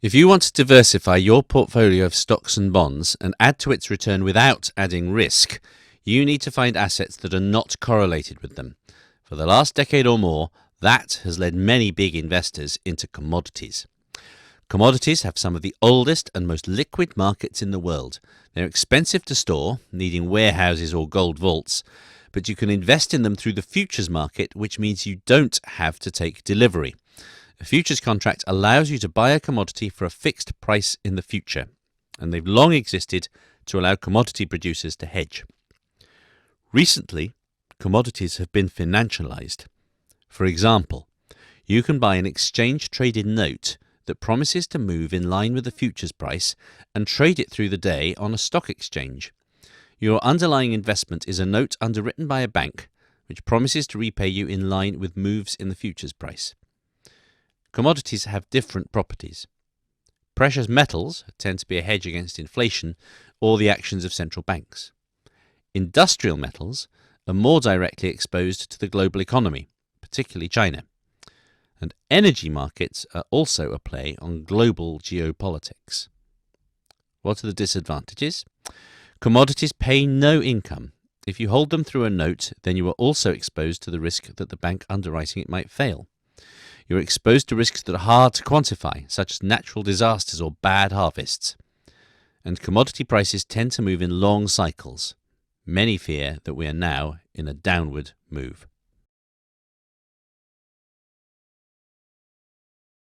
If you want to diversify your portfolio of stocks and bonds and add to its return without adding risk, you need to find assets that are not correlated with them. For the last decade or more, that has led many big investors into commodities. Commodities have some of the oldest and most liquid markets in the world. They're expensive to store, needing warehouses or gold vaults, but you can invest in them through the futures market, which means you don't have to take delivery. A futures contract allows you to buy a commodity for a fixed price in the future, and they've long existed to allow commodity producers to hedge. Recently, commodities have been financialized. For example, you can buy an exchange-traded note that promises to move in line with the futures price and trade it through the day on a stock exchange. Your underlying investment is a note underwritten by a bank, which promises to repay you in line with moves in the futures price. Commodities have different properties. Precious metals tend to be a hedge against inflation or the actions of central banks. Industrial metals are more directly exposed to the global economy, particularly China. And energy markets are also a play on global geopolitics. What are the disadvantages? Commodities pay no income. If you hold them through a note, then you are also exposed to the risk that the bank underwriting it might fail. You're exposed to risks that are hard to quantify, such as natural disasters or bad harvests. And commodity prices tend to move in long cycles. Many fear that we are now in a downward move.